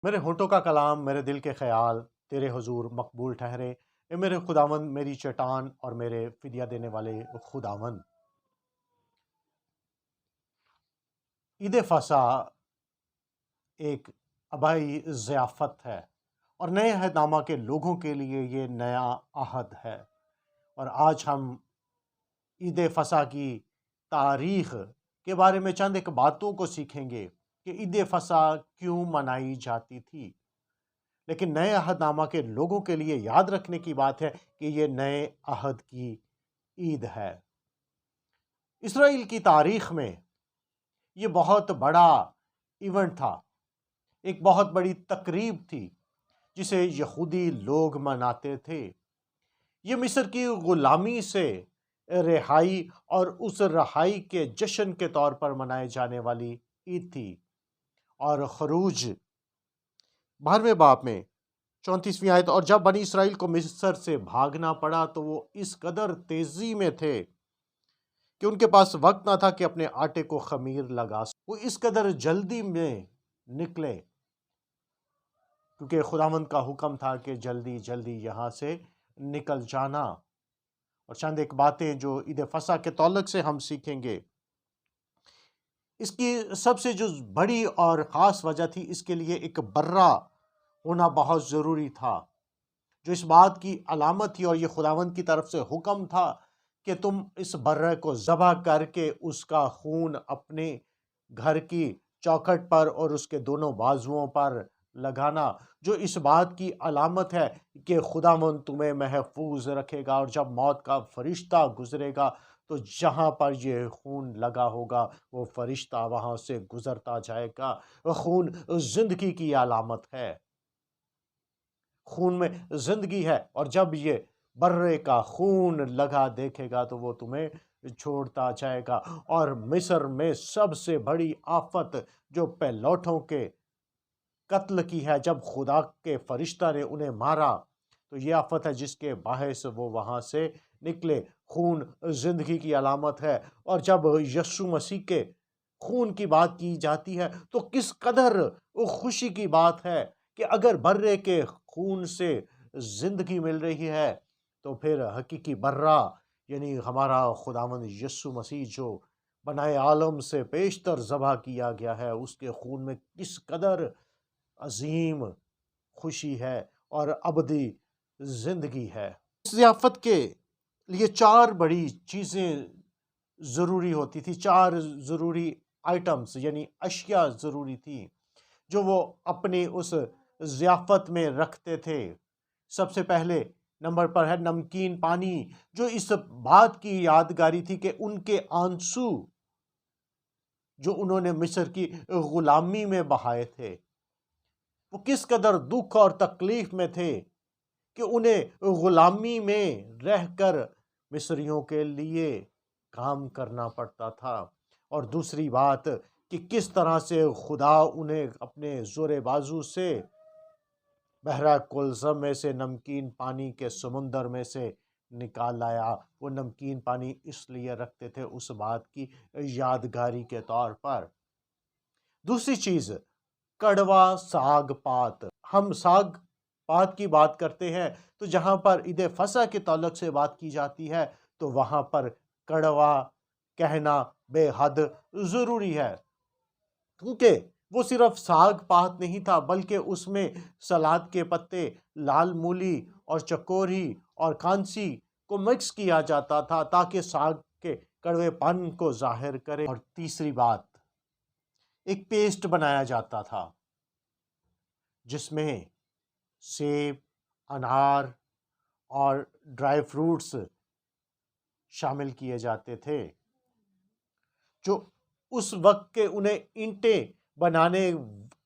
میرے ہونٹوں کا کلام، میرے دل کے خیال تیرے حضور مقبول ٹھہرے، اے میرے خداوند، میری چٹان اور میرے فدیہ دینے والے خداوند۔ عید فصح ایک ابائی ضیافت ہے اور نئے عہد نامہ کے لوگوں کے لیے یہ نیا عہد ہے۔ اور آج ہم عید فصح کی تاریخ کے بارے میں چند ایک باتوں کو سیکھیں گے کہ عید فصح کیوں منائی جاتی تھی۔ لیکن نئے عہد نامہ کے لوگوں کے لیے یاد رکھنے کی بات ہے کہ یہ نئے عہد کی عید ہے۔ اسرائیل کی تاریخ میں یہ بہت بڑا ایونٹ تھا، ایک بہت بڑی تقریب تھی جسے یہودی لوگ مناتے تھے۔ یہ مصر کی غلامی سے رہائی اور اس رہائی کے جشن کے طور پر منائے جانے والی عید تھی۔ اور خروج 12ویں باب میں 34ویں آیت، اور جب بنی اسرائیل کو مصر سے بھاگنا پڑا تو وہ اس قدر تیزی میں تھے کہ ان کے پاس وقت نہ تھا کہ اپنے آٹے کو خمیر لگا وہ اس قدر جلدی میں نکلے، کیونکہ خداوند کا حکم تھا کہ جلدی جلدی یہاں سے نکل جانا۔ اور چند ایک باتیں جو عید فصح کے تعلق سے ہم سیکھیں گے۔ اس کی سب سے جو بڑی اور خاص وجہ تھی، اس کے لیے ایک برہ ہونا بہت ضروری تھا، جو اس بات کی علامت تھی، اور یہ خداوند کی طرف سے حکم تھا کہ تم اس برہ کو ذبح کر کے اس کا خون اپنے گھر کی چوکھٹ پر اور اس کے دونوں بازوؤں پر لگانا، جو اس بات کی علامت ہے کہ خداوند تمہیں محفوظ رکھے گا، اور جب موت کا فرشتہ گزرے گا تو جہاں پر یہ خون لگا ہوگا وہ فرشتہ وہاں سے گزرتا جائے گا۔ خون زندگی کی علامت ہے، خون میں زندگی ہے، اور جب یہ برے کا خون لگا دیکھے گا تو وہ تمہیں چھوڑتا جائے گا۔ اور مصر میں سب سے بڑی آفت جو پہلوٹوں کے قتل کی ہے، جب خدا کے فرشتہ نے انہیں مارا تو یہ آفت ہے جس کے باعث وہ وہاں سے نکلے۔ خون زندگی کی علامت ہے، اور جب یسوع مسیح کے خون کی بات کی جاتی ہے تو کس قدر خوشی کی بات ہے کہ اگر برے کے خون سے زندگی مل رہی ہے تو پھر حقیقی برہ یعنی ہمارا خداوند یسوع مسیح جو بنائے عالم سے پیشتر ذبح کیا گیا ہے، اس کے خون میں کس قدر عظیم خوشی ہے اور ابدی زندگی ہے۔ اس ضیافت کے لیے 4 بڑی چیزیں ضروری ہوتی تھی، 4 ضروری آئٹمز یعنی اشیاء ضروری تھی جو وہ اپنی اس ضیافت میں رکھتے تھے۔ سب سے پہلے نمبر پر ہے نمکین پانی، جو اس بات کی یادگاری تھی کہ ان کے آنسو جو انہوں نے مصر کی غلامی میں بہائے تھے، وہ کس قدر دکھ اور تکلیف میں تھے کہ انہیں غلامی میں رہ کر مصریوں کے لیے کام کرنا پڑتا تھا۔ اور دوسری بات کہ کس طرح سے خدا انہیں اپنے زور بازو سے بحرہ کلثم میں سے نمکین پانی کے سمندر میں سے نکال لایا۔ وہ نمکین پانی اس لیے رکھتے تھے اس بات کی یادگاری کے طور پر۔ دوسری چیز کڑوا ساگ پات۔ ہم ساگ پات کی بات کرتے ہیں تو جہاں پر عید فصح کے تعلق سے بات کی جاتی ہے تو وہاں پر کڑوا کہنا بے حد ضروری ہے، کیونکہ وہ صرف ساگ پات نہیں تھا بلکہ اس میں سلاد کے پتے، لال مولی اور چکوری اور کانسی کو مکس کیا جاتا تھا تاکہ ساگ کے کڑوے پن کو ظاہر کرے۔ اور تیسری بات، ایک پیسٹ بنایا جاتا تھا جس میں سیب، انار اور ڈرائی فروٹس شامل کیے جاتے تھے، جو اس وقت کے انہیں اینٹیں بنانے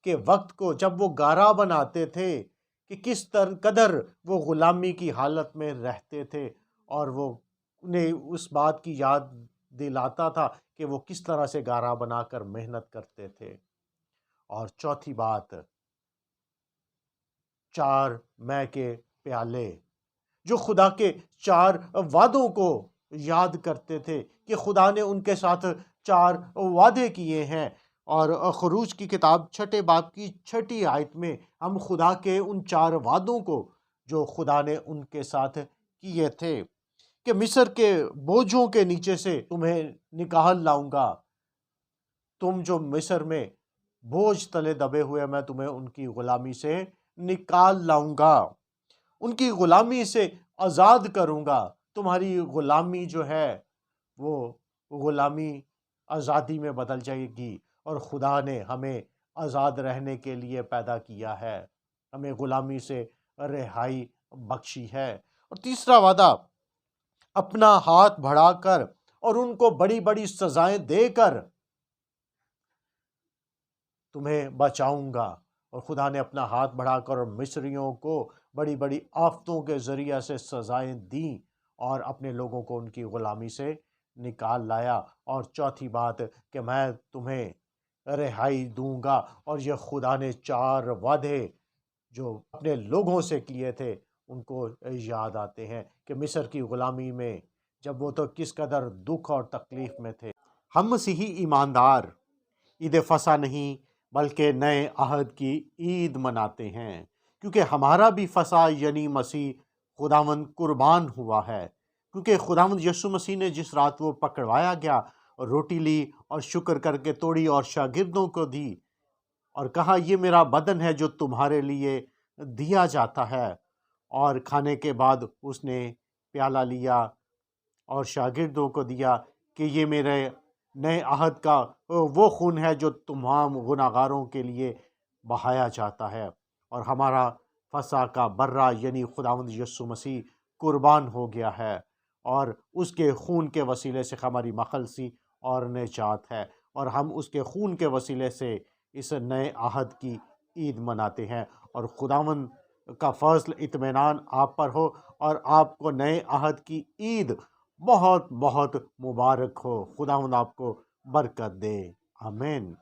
کے وقت کو جب وہ گارا بناتے تھے کہ کس قدر وہ غلامی کی حالت میں رہتے تھے، اور وہ انہیں اس بات کی یاد دلاتا تھا کہ وہ کس طرح سے گارا بنا کر محنت کرتے تھے۔ اور چوتھی بات 4 مے کے پیالے، جو خدا کے 4 وعدوں کو یاد کرتے تھے کہ خدا نے ان کے ساتھ 4 وعدے کیے ہیں، اور خروج کی کتاب 6 باب کی 6 آیت میں ہم خدا کے ان 4 وعدوں کو جو خدا نے ان کے ساتھ کیے تھے کہ مصر کے بوجھوں کے نیچے سے تمہیں نکال لاؤں گا، تم جو مصر میں بوجھ تلے دبے ہوئے، میں تمہیں ان کی غلامی سے نکال لاؤں گا، ان کی غلامی سے آزاد کروں گا، تمہاری غلامی جو ہے وہ غلامی آزادی میں بدل جائے گی، اور خدا نے ہمیں آزاد رہنے کے لیے پیدا کیا ہے، ہمیں غلامی سے رہائی بخشی ہے۔ اور تیسرا وعدہ، اپنا ہاتھ بڑھا کر اور ان کو بڑی بڑی سزائیں دے کر تمہیں بچاؤں گا، اور خدا نے اپنا ہاتھ بڑھا کر اور مصریوں کو بڑی بڑی آفتوں کے ذریعے سے سزائیں دیں اور اپنے لوگوں کو ان کی غلامی سے نکال لایا۔ اور چوتھی بات کہ میں تمہیں رہائی دوں گا، اور یہ خدا نے 4 وعدے جو اپنے لوگوں سے کیے تھے ان کو یاد آتے ہیں کہ مصر کی غلامی میں جب وہ تو کس قدر دکھ اور تکلیف میں تھے۔ ہم مسیحی ایماندار عید فصح نہیں بلکہ نئے عہد کی عید مناتے ہیں، کیونکہ ہمارا بھی فصح یعنی مسیح خداوند قربان ہوا ہے، کیونکہ خداوند یسوع مسیح نے جس رات وہ پکڑوایا گیا اور روٹی لی اور شکر کر کے توڑی اور شاگردوں کو دی اور کہا یہ میرا بدن ہے جو تمہارے لیے دیا جاتا ہے، اور کھانے کے بعد اس نے پیالہ لیا اور شاگردوں کو دیا کہ یہ میرے نئے عہد کا وہ خون ہے جو تمام گناہگاروں کے لیے بہایا جاتا ہے، اور ہمارا فصح کا برہ یعنی خداوند یسوع مسیح قربان ہو گیا ہے، اور اس کے خون کے وسیلے سے ہماری مخلصی اور نجات ہے، اور ہم اس کے خون کے وسیلے سے اس نئے عہد کی عید مناتے ہیں۔ اور خداوند کا فضل اطمینان آپ پر ہو، اور آپ کو نئے عہد کی عید بہت بہت مبارک ہو۔ خداوند آپ کو برکت دے، آمین۔